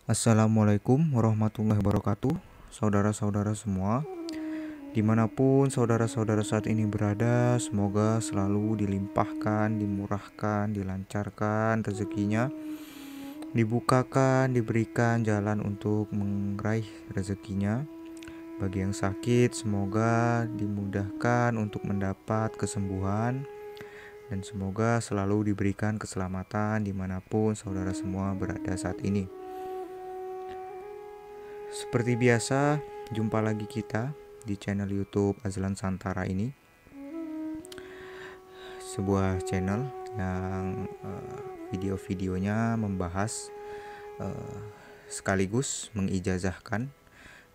Assalamualaikum warahmatullahi wabarakatuh. Saudara-saudara semua, dimanapun saudara-saudara saat ini berada, semoga selalu dilimpahkan, dimurahkan, dilancarkan rezekinya, dibukakan, diberikan jalan untuk meraih rezekinya. Bagi yang sakit, semoga dimudahkan untuk mendapat kesembuhan, dan semoga selalu diberikan keselamatan dimanapun saudara semua berada saat ini. Seperti biasa, jumpa lagi kita di channel YouTube Azlan Santara ini. Sebuah channel yang video-videonya membahas sekaligus mengijazahkan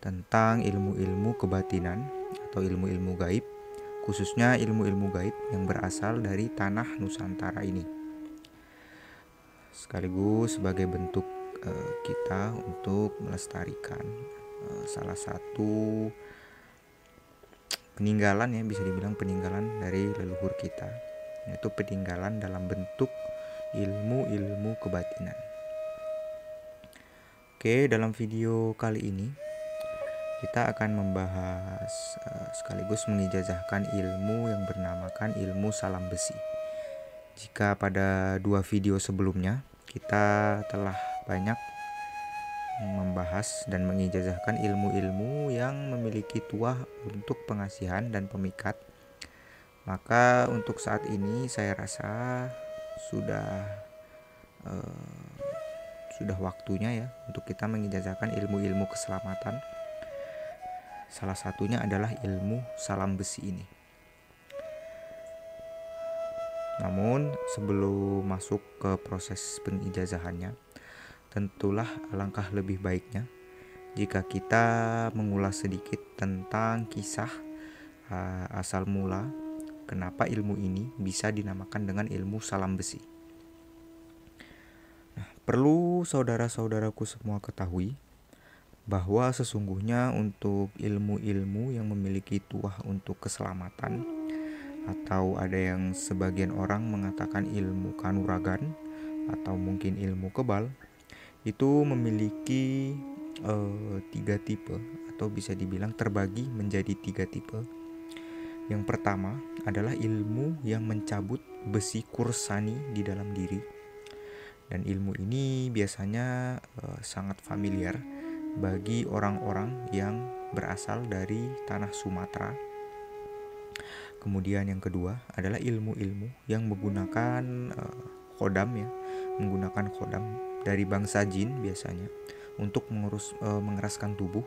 tentang ilmu-ilmu kebatinan atau ilmu-ilmu gaib, khususnya ilmu-ilmu gaib yang berasal dari tanah Nusantara ini. Sekaligus sebagai bentuk kita untuk melestarikan salah satu peninggalan, ya bisa dibilang peninggalan dari leluhur kita, yaitu peninggalan dalam bentuk ilmu-ilmu kebatinan. Oke, dalam video kali ini kita akan membahas sekaligus mengijazahkan ilmu yang bernamakan ilmu salam besi. Jika pada 2 video sebelumnya kita telah banyak membahas dan mengijazahkan ilmu-ilmu yang memiliki tuah untuk pengasihan dan pemikat, maka untuk saat ini saya rasa sudah waktunya ya untuk kita mengijazahkan ilmu-ilmu keselamatan. Salah satunya adalah ilmu salam besi ini. Namun sebelum masuk ke proses pengijazahannya, tentulah alangkah lebih baiknya jika kita mengulas sedikit tentang kisah asal mula kenapa ilmu ini bisa dinamakan dengan ilmu salam besi. Perlu saudara-saudaraku semua ketahui bahwa sesungguhnya untuk ilmu-ilmu yang memiliki tuah untuk keselamatan, atau ada yang sebagian orang mengatakan ilmu kanuragan atau mungkin ilmu kebal, itu memiliki 3 tipe, atau bisa dibilang terbagi menjadi 3 tipe. Yang pertama adalah ilmu yang mencabut besi kursani di dalam diri, dan ilmu ini biasanya sangat familiar bagi orang-orang yang berasal dari tanah Sumatera. Kemudian yang kedua adalah ilmu-ilmu yang menggunakan khodam, ya, menggunakan khodam dari bangsa jin biasanya untuk mengeraskan tubuh.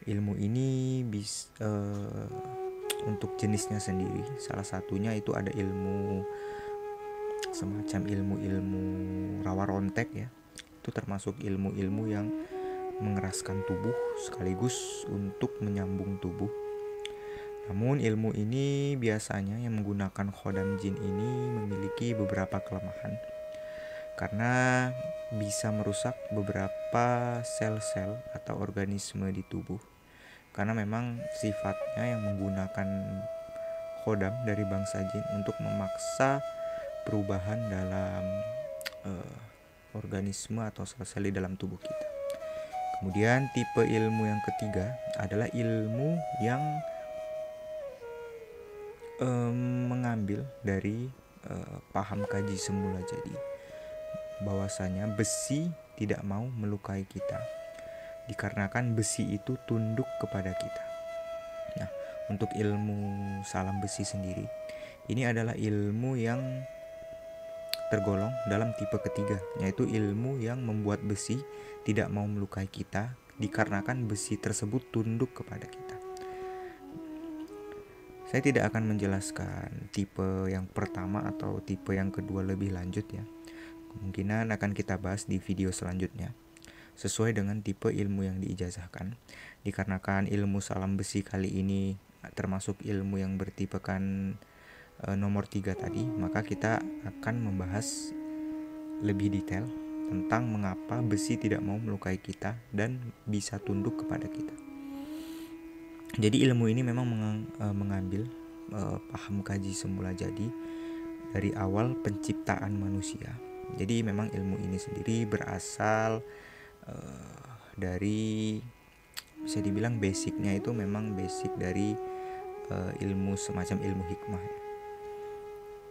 Ilmu ini untuk jenisnya sendiri, salah satunya itu ada ilmu semacam ilmu-ilmu rawa rontek, ya. Itu termasuk ilmu-ilmu yang mengeraskan tubuh sekaligus untuk menyambung tubuh. Namun ilmu ini biasanya yang menggunakan khodam jin ini memiliki beberapa kelemahan, karena bisa merusak beberapa sel-sel atau organisme di tubuh. Karena memang sifatnya yang menggunakan khodam dari bangsa jin untuk memaksa perubahan dalam organisme atau sel-sel di dalam tubuh kita. Kemudian tipe ilmu yang ketiga adalah ilmu yang mengambil dari paham kaji semula jadi, bahwasanya besi tidak mau melukai kita dikarenakan besi itu tunduk kepada kita. Nah, untuk ilmu salam besi sendiri, ini adalah ilmu yang tergolong dalam tipe ketiga, yaitu ilmu yang membuat besi tidak mau melukai kita dikarenakan besi tersebut tunduk kepada kita. Saya tidak akan menjelaskan tipe yang pertama atau tipe yang kedua lebih lanjut, ya. Kemungkinan akan kita bahas di video selanjutnya sesuai dengan tipe ilmu yang diijazahkan. Dikarenakan ilmu salam besi kali ini termasuk ilmu yang bertipekan nomor 3 tadi, maka kita akan membahas lebih detail tentang mengapa besi tidak mau melukai kita dan bisa tunduk kepada kita. Jadi ilmu ini memang mengambil paham kaji semula jadi dari awal penciptaan manusia. Jadi memang ilmu ini sendiri berasal dari, bisa dibilang basicnya itu memang basic dari ilmu semacam ilmu hikmah.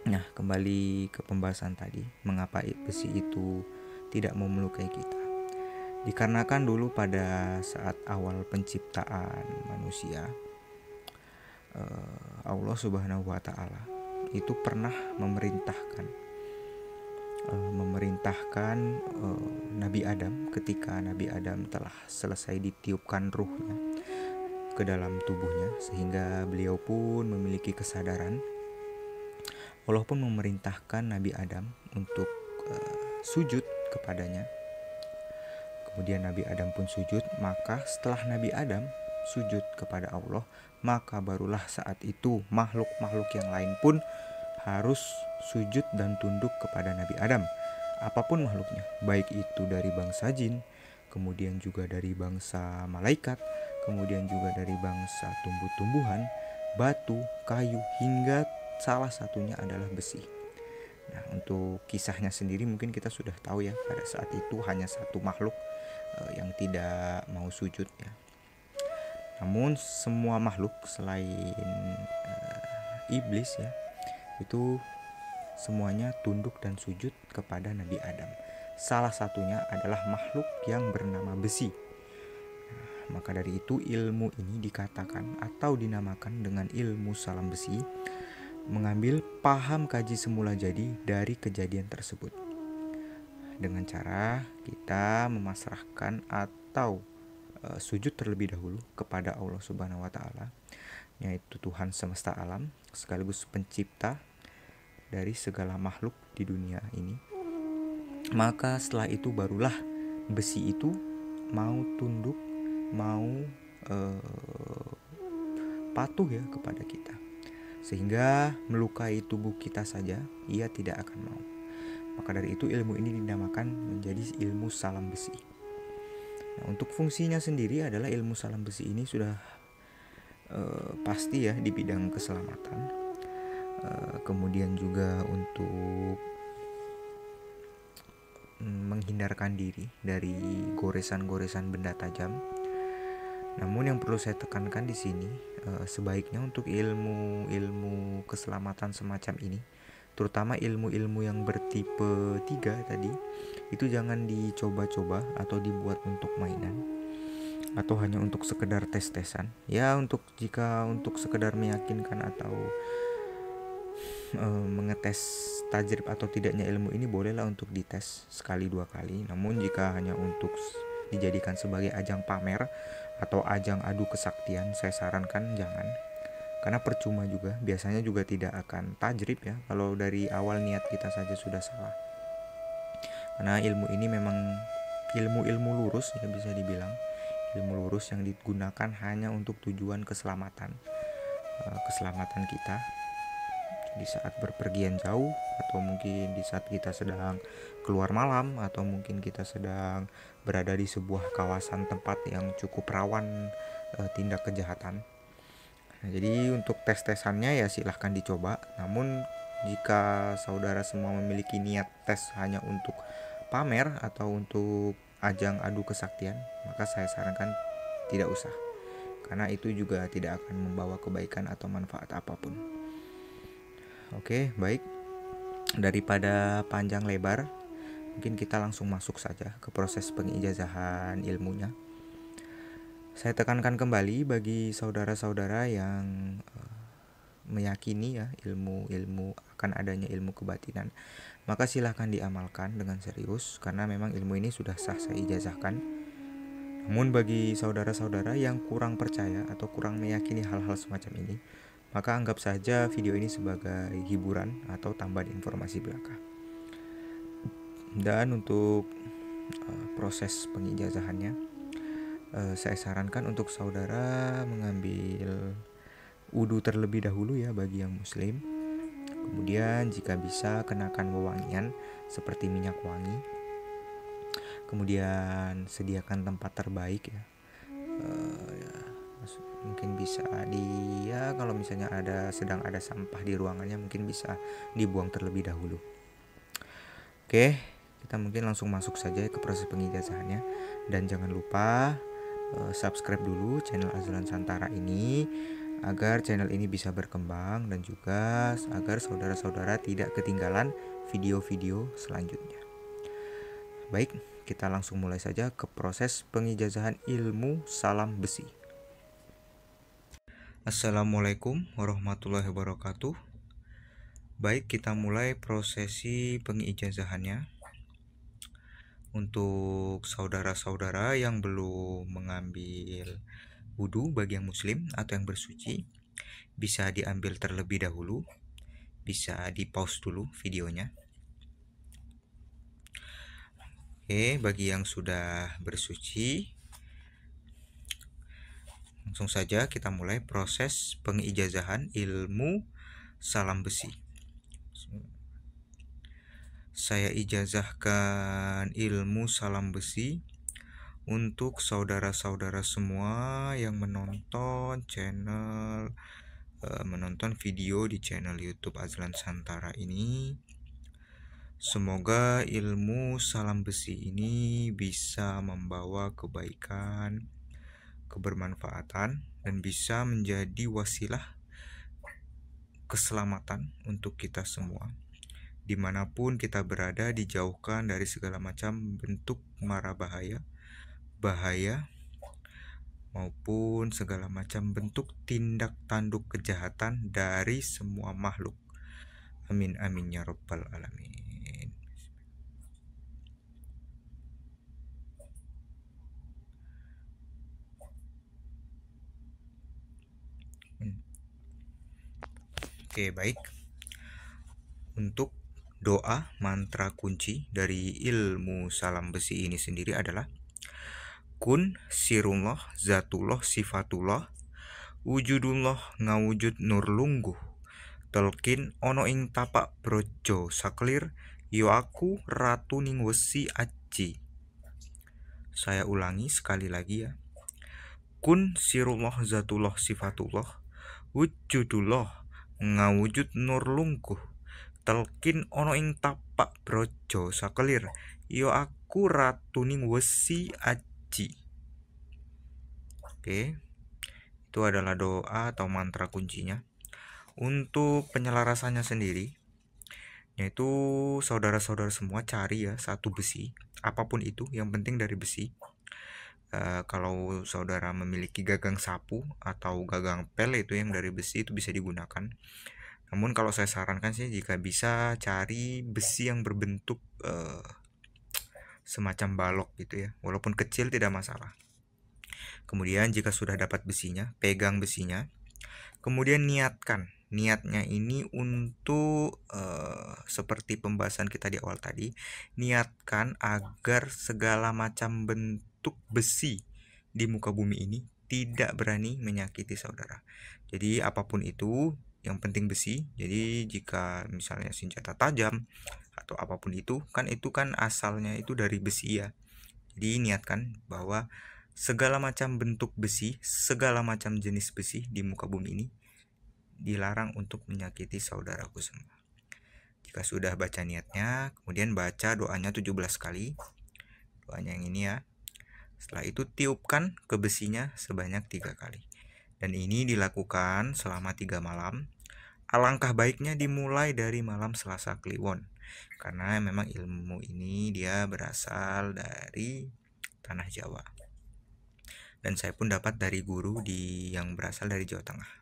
Nah, kembali ke pembahasan tadi, mengapa besi itu tidak mau melukai kita? Dikarenakan dulu pada saat awal penciptaan manusia, Allah Subhanahu wa Ta'ala itu pernah memerintahkan Nabi Adam, ketika Nabi Adam telah selesai ditiupkan ruhnya ke dalam tubuhnya sehingga beliau pun memiliki kesadaran. Allah pun memerintahkan Nabi Adam untuk sujud kepadanya. Kemudian Nabi Adam pun sujud, maka setelah Nabi Adam sujud kepada Allah, maka barulah saat itu makhluk-makhluk yang lain pun harus sujud dan tunduk kepada Nabi Adam. Apapun makhluknya, baik itu dari bangsa jin, kemudian juga dari bangsa malaikat, kemudian juga dari bangsa tumbuh-tumbuhan, batu, kayu, hingga salah satunya adalah besi. Nah, untuk kisahnya sendiri mungkin kita sudah tahu ya, pada saat itu hanya satu makhluk yang tidak mau sujud ya. Namun semua makhluk selain iblis ya, itu semuanya tunduk dan sujud kepada Nabi Adam. Salah satunya adalah makhluk yang bernama besi. Nah, maka dari itu ilmu ini dikatakan atau dinamakan dengan ilmu salam besi, mengambil paham kaji semula jadi dari kejadian tersebut. Dengan cara kita memasrahkan atau sujud terlebih dahulu kepada Allah Subhanahu wa Ta'ala, yaitu Tuhan semesta alam sekaligus pencipta dari segala makhluk di dunia ini. Maka setelah itu barulah besi itu mau tunduk, mau patuh ya kepada kita, sehingga melukai tubuh kita saja ia tidak akan mau. Maka dari itu ilmu ini dinamakan menjadi ilmu salam besi. Nah, untuk fungsinya sendiri adalah ilmu salam besi ini sudah pasti ya di bidang keselamatan. Kemudian juga untuk menghindarkan diri dari goresan-goresan benda tajam. Namun yang perlu saya tekankan di sini, sebaiknya untuk ilmu keselamatan semacam ini, terutama ilmu-ilmu yang bertipe 3 tadi, itu jangan dicoba-coba atau dibuat untuk mainan atau hanya untuk sekedar tes-tesan. Ya, jika untuk sekedar meyakinkan atau mengetes tajrib atau tidaknya ilmu ini, bolehlah untuk dites sekali 2 kali. Namun jika hanya untuk dijadikan sebagai ajang pamer atau ajang adu kesaktian, saya sarankan jangan. Karena percuma juga, biasanya juga tidak akan tajrib ya kalau dari awal niat kita saja sudah salah. Karena ilmu ini memang ilmu lurus ya, bisa dibilang ilmu lurus yang digunakan hanya untuk tujuan keselamatan kita di saat berpergian jauh, atau mungkin di saat kita sedang keluar malam, atau mungkin kita sedang berada di sebuah kawasan tempat yang cukup rawan tindak kejahatan. Nah, jadi untuk tes-tesannya ya silahkan dicoba. Namun jika saudara semua memiliki niat tes hanya untuk pamer atau untuk ajang adu kesaktian, maka saya sarankan tidak usah, karena itu juga tidak akan membawa kebaikan atau manfaat apapun. Oke, baik. Daripada panjang lebar, mungkin kita langsung masuk saja ke proses pengijazahan ilmunya. Saya tekankan kembali bagi saudara-saudara yang meyakini ya ilmu akan adanya ilmu kebatinan, maka silahkan diamalkan dengan serius, karena memang ilmu ini sudah sah saya ijazahkan. Namun bagi saudara-saudara yang kurang percaya atau kurang meyakini hal-hal semacam ini, maka anggap saja video ini sebagai hiburan atau tambahan informasi belaka. Dan untuk proses pengijazahannya, saya sarankan untuk saudara mengambil wudu terlebih dahulu ya bagi yang muslim. Kemudian jika bisa kenakan wewangian seperti minyak wangi. Kemudian sediakan tempat terbaik ya. Mungkin bisa kalau misalnya sedang ada sampah di ruangannya, mungkin bisa dibuang terlebih dahulu. Oke, kita mungkin langsung masuk saja ke proses pengijazahannya. Dan jangan lupa subscribe dulu channel Azlan Santara ini agar channel ini bisa berkembang dan juga agar saudara-saudara tidak ketinggalan video-video selanjutnya. Baik, kita langsung mulai saja ke proses pengijazahan ilmu salam besi. Assalamualaikum warahmatullahi wabarakatuh. Baik, kita mulai prosesi pengijazahannya. Untuk saudara-saudara yang belum mengambil wudhu bagi yang muslim atau yang bersuci, bisa diambil terlebih dahulu, bisa di pause dulu videonya. Oke, bagi yang sudah bersuci, langsung saja kita mulai proses pengijazahan ilmu salam besi. Saya ijazahkan ilmu salam besi untuk saudara-saudara semua yang menonton video di channel YouTube Azlan Santara ini. Semoga ilmu salam besi ini bisa membawa kebaikan, kebermanfaatan, dan bisa menjadi wasilah keselamatan untuk kita semua. Dimanapun kita berada, dijauhkan dari segala macam bentuk mara bahaya maupun segala macam bentuk tindak tanduk kejahatan dari semua makhluk. Amin amin ya rabbal alamin. Oke, baik. Untuk doa mantra kunci dari ilmu salam besi ini sendiri adalah kun sirullah zatullah sifatullah wujudullah ngawujud nur lungguh telkin ono ing tapak brojo saklir yo aku ratu ning wesi aji. Saya ulangi sekali lagi ya. Kun sirullah zatullah sifatullah wujudullah ngawujud nur lungguh telkin ono ing tapak brojo sakelir yo aku ratu ning wesi aji. Oke, itu adalah doa atau mantra kuncinya. Untuk penyelarasannya sendiri, yaitu saudara-saudara semua cari ya satu besi, apapun itu, yang penting dari besi. Kalau saudara memiliki gagang sapu atau gagang pel itu yang dari besi itu bisa digunakan. Namun kalau saya sarankan sih jika bisa cari besi yang berbentuk semacam balok gitu ya, walaupun kecil tidak masalah. Kemudian jika sudah dapat besinya, pegang besinya, kemudian niatnya ini untuk seperti pembahasan kita di awal tadi, niatkan agar segala macam bentuk besi di muka bumi ini tidak berani menyakiti saudara. Jadi apapun itu, yang penting besi. Jadi jika misalnya senjata tajam atau apapun itu kan asalnya itu dari besi ya. Jadi niatkan bahwa segala macam bentuk besi, segala macam jenis besi di muka bumi ini dilarang untuk menyakiti saudaraku semua. Jika sudah baca niatnya, kemudian baca doanya 17 kali. Doanya yang ini ya. Setelah itu tiupkan ke besinya sebanyak 3 kali. Dan ini dilakukan selama 3 malam. Alangkah baiknya dimulai dari malam Selasa Kliwon. Karena memang ilmu ini dia berasal dari tanah Jawa. Dan saya pun dapat dari guru yang berasal dari Jawa Tengah.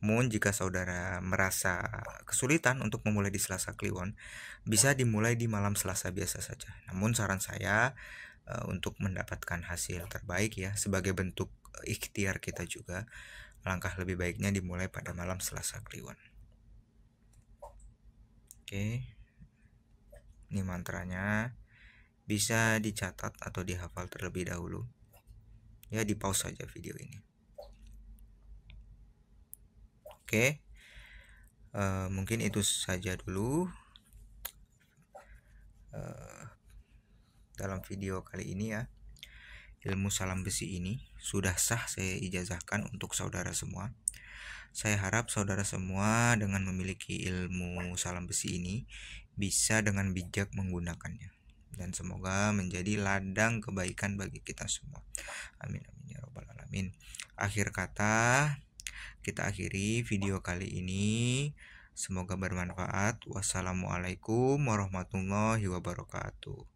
Namun jika saudara merasa kesulitan untuk memulai di Selasa Kliwon, bisa dimulai di malam Selasa biasa saja. Namun saran saya untuk mendapatkan hasil terbaik ya, sebagai bentuk ikhtiar kita juga, langkah lebih baiknya dimulai pada malam Selasa Kliwon. Oke, ini mantranya bisa dicatat atau dihafal terlebih dahulu. Ya, di pause saja video ini. Oke, mungkin itu saja dulu dalam video kali ini ya. Ilmu salam besi ini sudah sah saya ijazahkan untuk saudara semua. Saya harap saudara semua dengan memiliki ilmu salam besi ini bisa dengan bijak menggunakannya. Dan semoga menjadi ladang kebaikan bagi kita semua. Amin amin ya robbal alamin. Akhir kata, kita akhiri video kali ini. Semoga bermanfaat. Wassalamualaikum warahmatullahi wabarakatuh.